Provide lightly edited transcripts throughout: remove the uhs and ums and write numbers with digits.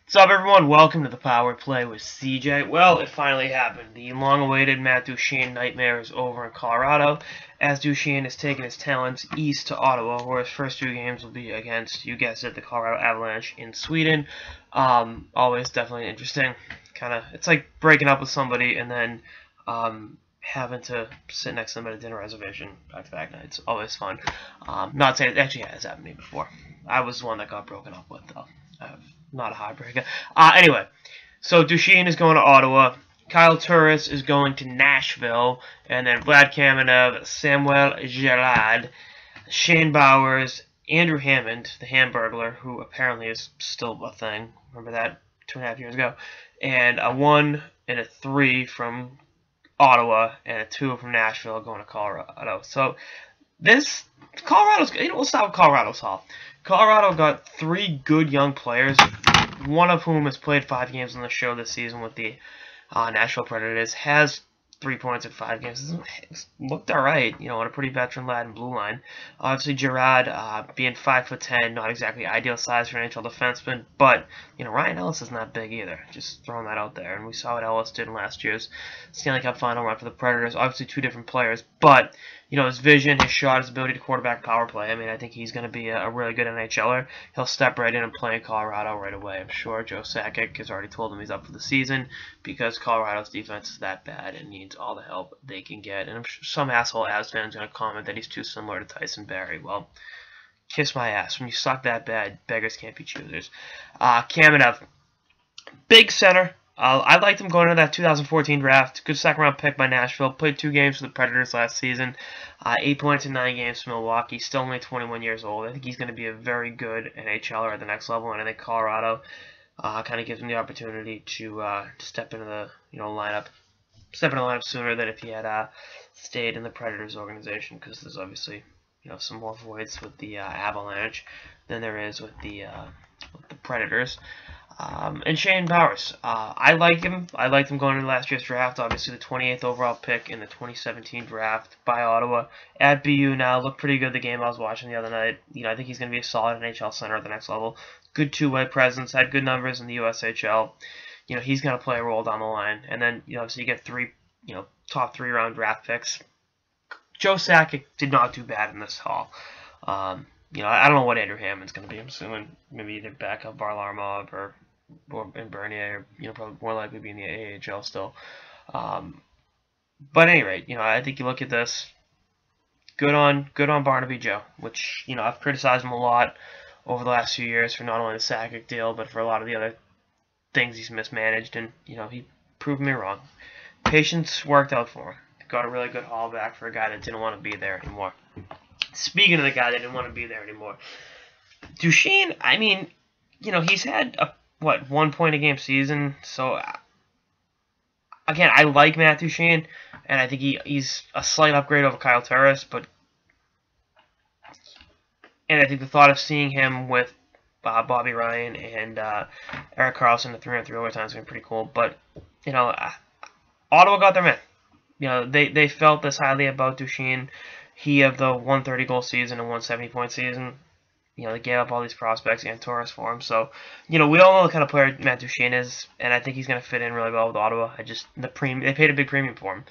What's up, everyone? Welcome to the Power Play with CJ. Well, it finally happened. The long-awaited Matt Duchene nightmare is over in Colorado, as Duchene has taken his talents east to Ottawa, where his first two games will be against, you guessed it, the Colorado Avalanche in Sweden. Always definitely interesting. It's like breaking up with somebody and then having to sit next to them at a dinner reservation back-to-back nights. Always fun. Not saying it actually has happened to me before. I was the one that got broken up with, though. Not a heartbreaker. Anyway, so Duchene is going to Ottawa. Kyle Turris is going to Nashville. And then Vlad Kamenev, Samuel Girard, Shane Bowers, Andrew Hammond, the Hamburglar, who apparently is still a thing. Remember that 2.5 years ago? And a 1 and a 3 from Ottawa and a 2 from Nashville going to Colorado. So this Colorado's, we'll start with Colorado's haul. Colorado got 3 good young players, one of whom has played 5 games on the show this season with the Nashville Predators, has 3 points in 5 games. It's looked alright, on a pretty veteran lad in blue line. Obviously, Girard, being 5'10", not exactly ideal size for an NHL defenseman, but, Ryan Ellis is not big either. Just throwing that out there. And we saw what Ellis did in last year's Stanley Cup final run for the Predators. Obviously, 2 different players, but, his vision, his shot, his ability to quarterback power play. I think he's going to be a really good NHLer. He'll step right in and play in Colorado right away. I'm sure Joe Sakic has already told him he's up for the season because Colorado's defense is that bad and needs all the help they can get. And I'm sure some asshole Avs fan is going to comment that he's too similar to Tyson Barrie. Well, kiss my ass. When you suck that bad, beggars can't be choosers. Kamenev, big center. I liked him going into that 2014 draft. Good second-round pick by Nashville. Played 2 games for the Predators last season. 8 points in 9 games for Milwaukee. Still only 21 years old. I think he's going to be a very good NHLer at the next level, and I think Colorado kind of gives him the opportunity to step into the lineup. Step in the lineup sooner than if he had stayed in the Predators organization, because there's obviously some more voids with the Avalanche than there is with the Predators. And Shane Bowers, I like him. I liked him going into last year's draft. Obviously, the 28th overall pick in the 2017 draft by Ottawa at BU now. Looked pretty good the game I was watching the other night. I think he's going to be a solid NHL center at the next level. Good two-way presence. Had good numbers in the USHL. He's going to play a role down the line. And then, obviously, you get 3, top 3-round draft picks. Joe Sakic did not do bad in this haul. I don't know what Andrew Hammond's going to be. I'm assuming maybe either backup Varlamov or in Bernier, probably more likely be in the AHL still. But at any rate, I think you look at this, good on Barnaby Joe, which, I've criticized him a lot over the last few years for not only the Sakic deal, but for a lot of the other things he's mismanaged, and, he proved me wrong. Patience worked out for him. Got a really good haul back for a guy that didn't want to be there anymore. Speaking of the guy that didn't want to be there anymore, Duchene, he's had a 1 point a game season. So, again, I like Matt Duchene, and I think he's a slight upgrade over Kyle Turris, and I think the thought of seeing him with Bobby Ryan and Erik Karlsson at 3-on-3 overtime is going to be pretty cool. But, Ottawa got their man. They felt this highly about Duchene. He of the 130-goal season and 170-point season. They gave up all these prospects and Torres for him. So, we all know the kind of player Matt Duchene is, and I think he's going to fit in really well with Ottawa. They paid a big premium for him.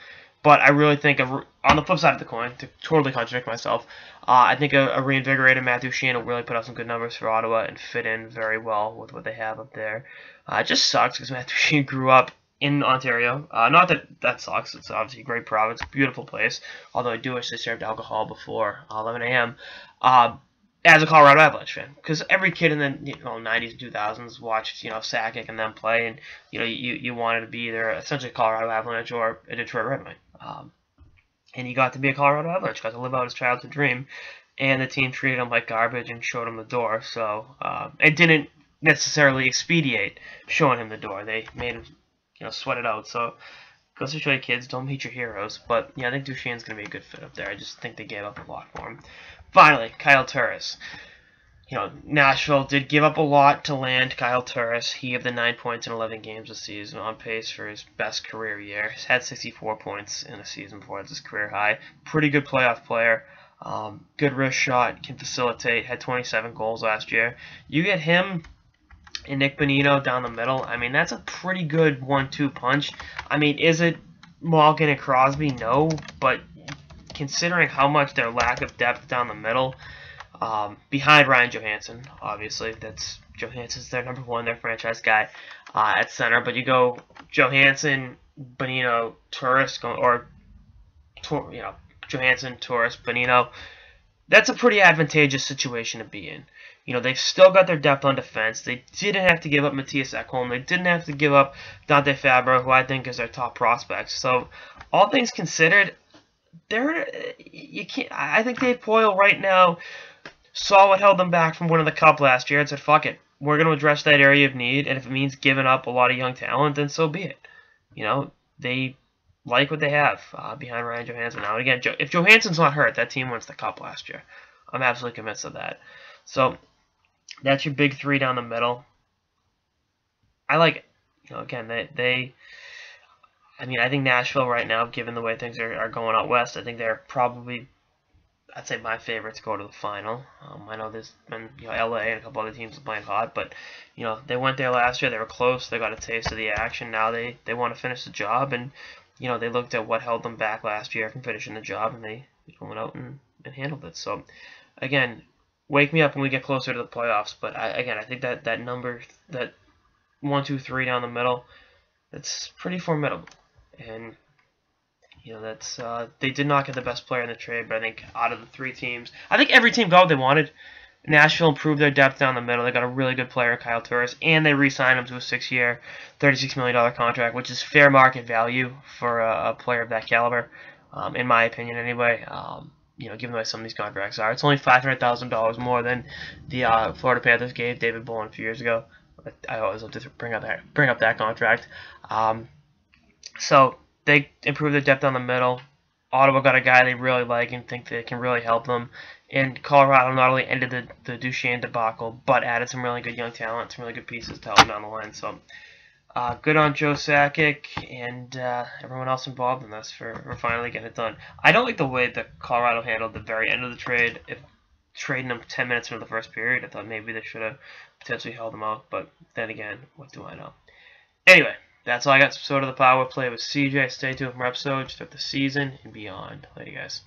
But I really think, on the flip side of the coin, to totally contradict myself, I think a reinvigorated Matt Duchene will really put out some good numbers for Ottawa and fit in very well with what they have up there. It just sucks because Matt Duchene grew up in Ontario. Not that sucks. It's obviously a great province, beautiful place. Although I do wish they served alcohol before 11 a.m. As a Colorado Avalanche fan, because every kid in the 90s and 2000s watched Sakic and them play, and you wanted to be either essentially a Colorado Avalanche or a Detroit Red Wing. And he got to be a Colorado Avalanche, got to live out his childhood dream, and the team treated him like garbage and showed him the door. So it didn't necessarily expedite showing him the door. They made him sweat it out. So goes to show you kids, don't meet your heroes. But I think Duchene's going to be a good fit up there. I just think they gave up a lot for him. Finally, Kyle Turris. Nashville did give up a lot to land Kyle Turris. He had the 9 points in 11 games this season, on pace for his best career year. He's had 64 points in a season before. That's his career high. Pretty good playoff player. Good wrist shot, can facilitate, had 27 goals last year. You get him and Nick Bonino down the middle. I mean, that's a pretty good 1-2 punch. I mean, is it Malkin and Crosby? No, but considering how much their lack of depth down the middle, behind Ryan Johansson, obviously, that's Johansson's their number one, their franchise guy at center. But you go Johansson, Bonino, Turris, Johansson, Turris, Bonino. That's a pretty advantageous situation to be in. They've still got their depth on defense. They didn't have to give up Matthias Ekholm. They didn't have to give up Dante Fabro, who I think is their top prospect. So, all things considered, I think Dave Poile right now saw what held them back from winning the Cup last year and said, fuck it, we're going to address that area of need, and if it means giving up a lot of young talent, then so be it. They like what they have behind Ryan Johansson now. And again, if Johansson's not hurt, that team wins the Cup last year. I'm absolutely convinced of that. So, that's your big three down the middle. I like it. Again, I think Nashville right now, given the way things are going out west, I think they're probably, I'd say, my favorite to go to the final. I know there's been LA and a couple other teams playing hot, but they went there last year. They were close. They got a taste of the action. Now they want to finish the job, and they looked at what held them back last year from finishing the job, and they went out and handled it. So again, wake me up when we get closer to the playoffs. But I think that number, that 1, 2, 3 down the middle, that's pretty formidable. And that's they did not get the best player in the trade, but I think out of the three teams, I think every team got what they wanted. Nashville improved their depth down the middle. They got a really good player, Kyle Turris, and they re-signed him to a 6-year, $36 million contract, which is fair market value for a player of that caliber, in my opinion anyway. Given the way some of these contracts are. It's only $500,000 more than the Florida Panthers gave David Bolin a few years ago. I always love to bring up that contract. So they improved their depth on the middle. Ottawa got a guy they really like and think that can really help them. And Colorado not only ended the Duchene debacle, but added some really good young talent, some really good pieces to help them down the line. So good on Joe Sakic and everyone else involved in this for finally getting it done. I don't like the way that Colorado handled the very end of the trade, trading them 10 minutes into the first period. I thought maybe they should have potentially held them out, but then again, what do I know? Anyway, that's all I got. So to the power play with CJ. Stay tuned for more episodes throughout the season and beyond. Later, guys.